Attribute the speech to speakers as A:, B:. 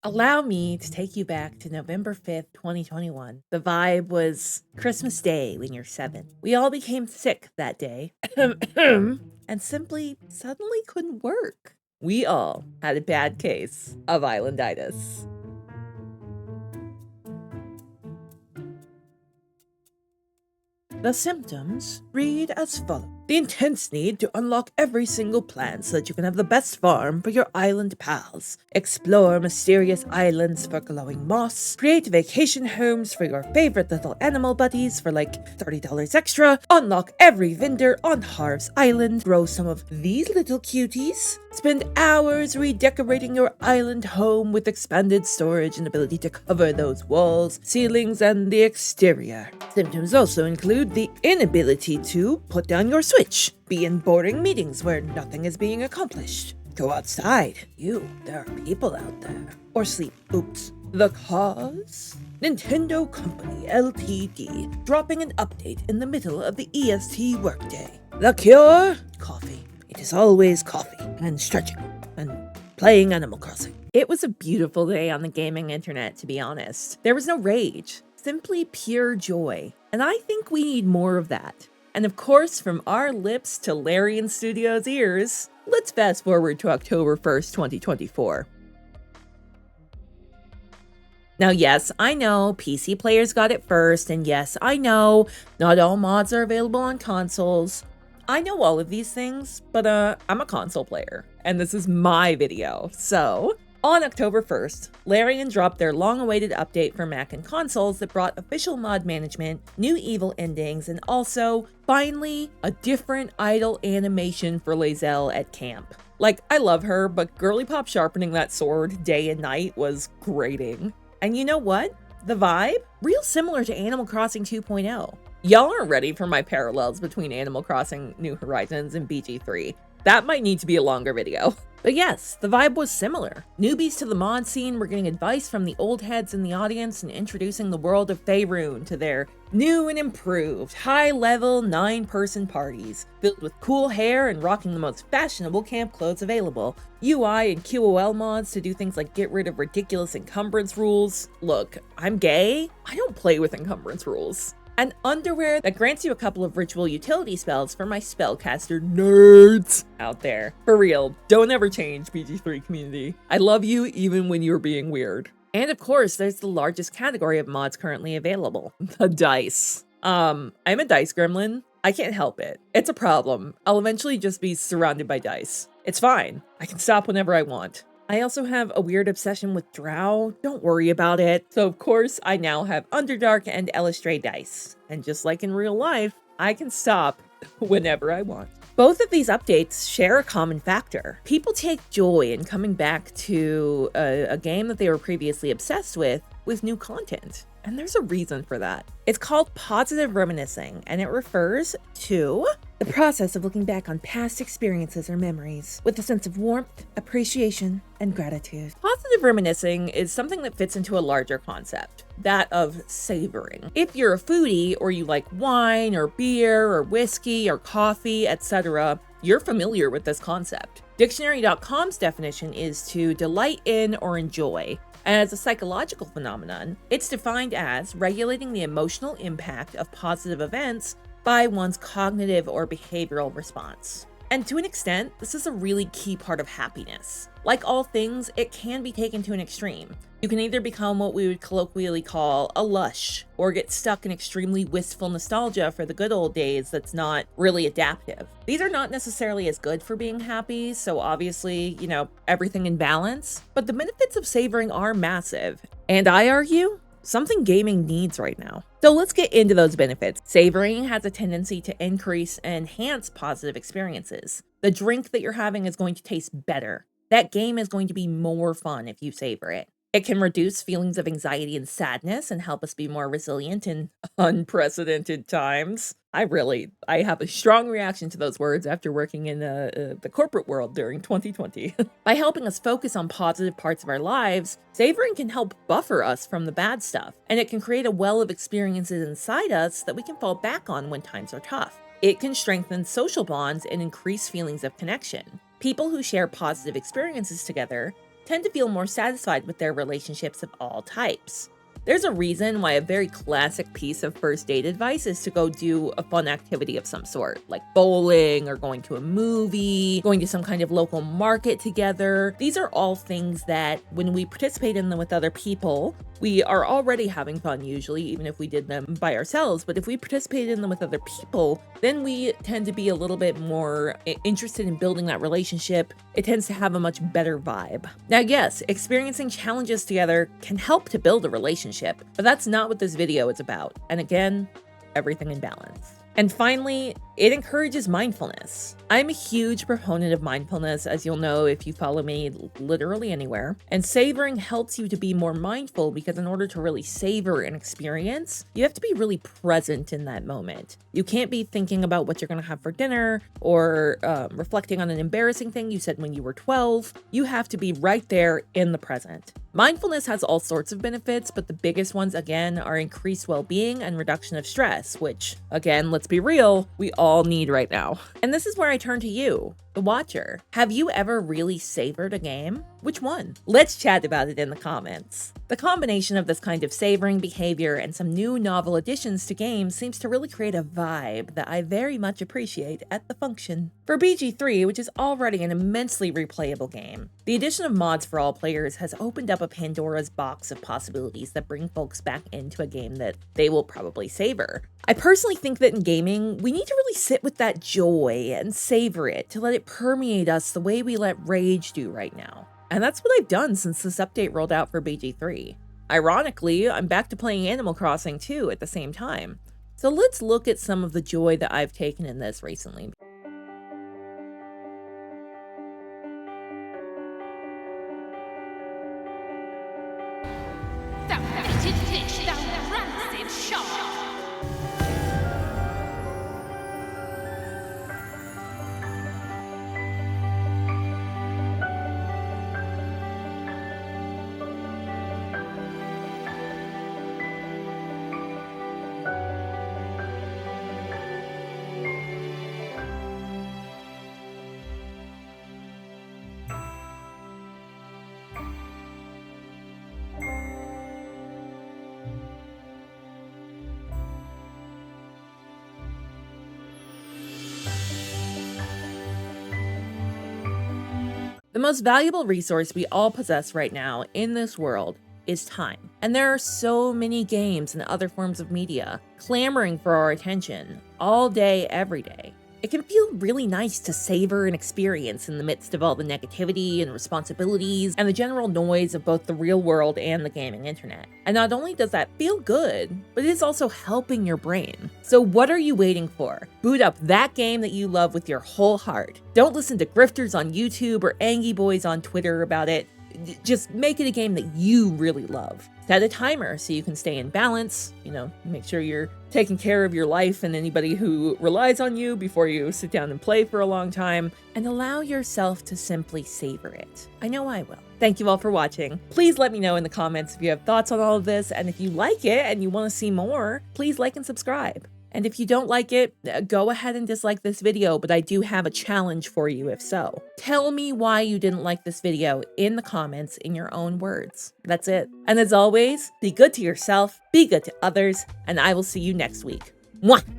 A: Allow me to take you back to November 5th, 2021. The vibe was Christmas Day when you're 7. We all became sick that day and simply suddenly couldn't work. We all had a bad case of islanditis. The symptoms read as follows. The intense need to unlock every single plan so that you can have the best farm for your island pals. Explore mysterious islands for glowing moss. Create vacation homes for your favorite little animal buddies for like $30 extra. Unlock every vendor on Harv's Island. Grow some of these little cuties. Spend hours redecorating your island home with expanded storage and ability to cover those walls, ceilings, and the exterior. Symptoms also include the inability to put down your Switch, be in boring meetings where nothing is being accomplished, go outside, there are people out there, or sleep. Oops. The cause? Nintendo Company Ltd. Dropping an update in the middle of the EST workday. The cure? Coffee. It is always coffee, and stretching, and playing Animal Crossing. It was a beautiful day on the gaming internet, to be honest. There was no rage, simply pure joy. And I think we need more of that. And of course, from our lips to Larian Studios' ears, let's fast forward to October 1st, 2024. Now, yes, I know PC players got it first, and yes, I know not all mods are available on consoles. I know all of these things, but I'm a console player, and this is my video. So, on October 1st, Larian dropped their long-awaited update for Mac and consoles that brought official mod management, new evil endings, and also, finally, a different idle animation for Lae'zel at camp. Like, I love her, but Girly Pop sharpening that sword day and night was grating. And you know what? The vibe? Real similar to Animal Crossing 2.0. Y'all aren't ready for my parallels between Animal Crossing New Horizons and BG3. That might need to be a longer video. But yes, the vibe was similar. Newbies to the mod scene were getting advice from the old heads in the audience and introducing the world of Faerun to their new and improved, high-level 9-person parties, filled with cool hair and rocking the most fashionable camp clothes available, UI and QOL mods to do things like get rid of ridiculous encumbrance rules. Look, I'm gay. I don't play with encumbrance rules. And underwear that grants you a couple of ritual utility spells for my spellcaster nerds out there. For real, don't ever change, BG3 community. I love you even when you're being weird. And of course, there's the largest category of mods currently available, the dice. I'm a dice gremlin. I can't help it. It's a problem. I'll eventually just be surrounded by dice. It's fine. I can stop whenever I want. I also have a weird obsession with drow. Don't worry about it. So of course, I now have Underdark and Elistray dice. And just like in real life, I can stop whenever I want. Both of these updates share a common factor. People take joy in coming back to a game that they were previously obsessed with new content. And there's a reason for that. It's called positive reminiscing, and it refers to the process of looking back on past experiences or memories with a sense of warmth, appreciation, and gratitude. Positive reminiscing is something that fits into a larger concept, that of savoring. If you're a foodie or you like wine or beer or whiskey or coffee, etc., you're familiar with this concept. Dictionary.com's definition is to delight in or enjoy. As a psychological phenomenon, it's defined as regulating the emotional impact of positive events by one's cognitive or behavioral response. And to an extent, this is a really key part of happiness. Like all things, it can be taken to an extreme. You can either become what we would colloquially call a lush, or get stuck in extremely wistful nostalgia for the good old days that's not really adaptive. These are not necessarily as good for being happy, so obviously, everything in balance. But the benefits of savoring are massive, and I argue, something gaming needs right now. So let's get into those benefits. Savoring has a tendency to increase and enhance positive experiences. The drink that you're having is going to taste better. That game is going to be more fun if you savor it. It can reduce feelings of anxiety and sadness and help us be more resilient in unprecedented times. I have a strong reaction to those words after working in the corporate world during 2020. By helping us focus on positive parts of our lives, savoring can help buffer us from the bad stuff, and it can create a well of experiences inside us that we can fall back on when times are tough. It can strengthen social bonds and increase feelings of connection. People who share positive experiences together tend to feel more satisfied with their relationships of all types. There's a reason why a very classic piece of first date advice is to go do a fun activity of some sort, like bowling or going to a movie, going to some kind of local market together. These are all things that when we participate in them with other people, we are already having fun usually, even if we did them by ourselves. But if we participate in them with other people, then we tend to be a little bit more interested in building that relationship. It tends to have a much better vibe. Now, yes, experiencing challenges together can help to build a relationship, but that's not what this video is about. And again, everything in balance. And finally, it encourages mindfulness. I'm a huge proponent of mindfulness, as you'll know if you follow me literally anywhere. And savoring helps you to be more mindful because in order to really savor an experience, you have to be really present in that moment. You can't be thinking about what you're going to have for dinner or reflecting on an embarrassing thing you said when you were 12. You have to be right there in the present. Mindfulness has all sorts of benefits, but the biggest ones, again, are increased well-being and reduction of stress, which, again, let's be real, we all need right now. And this is where I turn to you, the watcher. Have you ever really savored a game? Which one? Let's chat about it in the comments. The combination of this kind of savoring behavior and some new novel additions to games seems to really create a vibe that I very much appreciate at the function. For BG3, which is already an immensely replayable game, the addition of mods for all players has opened up a Pandora's box of possibilities that bring folks back into a game that they will probably savor. I personally think that in gaming, we need to really sit with that joy and savor it to let it permeate us the way we let rage do right now. And that's what I've done since this update rolled out for BG3. Ironically, I'm back to playing Animal Crossing too at the same time. So let's look at some of the joy that I've taken in this recently.
B: Thou fated fish, thou rancid shark!
A: The most valuable resource we all possess right now in this world is time. And there are so many games and other forms of media clamoring for our attention all day, every day. It can feel really nice to savor an experience in the midst of all the negativity and responsibilities and the general noise of both the real world and the gaming internet. And not only does that feel good, but it is also helping your brain. So what are you waiting for? Boot up that game that you love with your whole heart. Don't listen to grifters on YouTube or Angie Boys on Twitter about it. Just make it a game that you really love. Set a timer so you can stay in balance, make sure you're taking care of your life and anybody who relies on you before you sit down and play for a long time, and allow yourself to simply savor it. I know I will. Thank you all for watching. Please let me know in the comments if you have thoughts on all of this, and if you like it and you want to see more, please like and subscribe. And if you don't like it, go ahead and dislike this video, but I do have a challenge for you if so. Tell me why you didn't like this video in the comments in your own words. That's it. And as always, be good to yourself, be good to others, and I will see you next week. Mwah!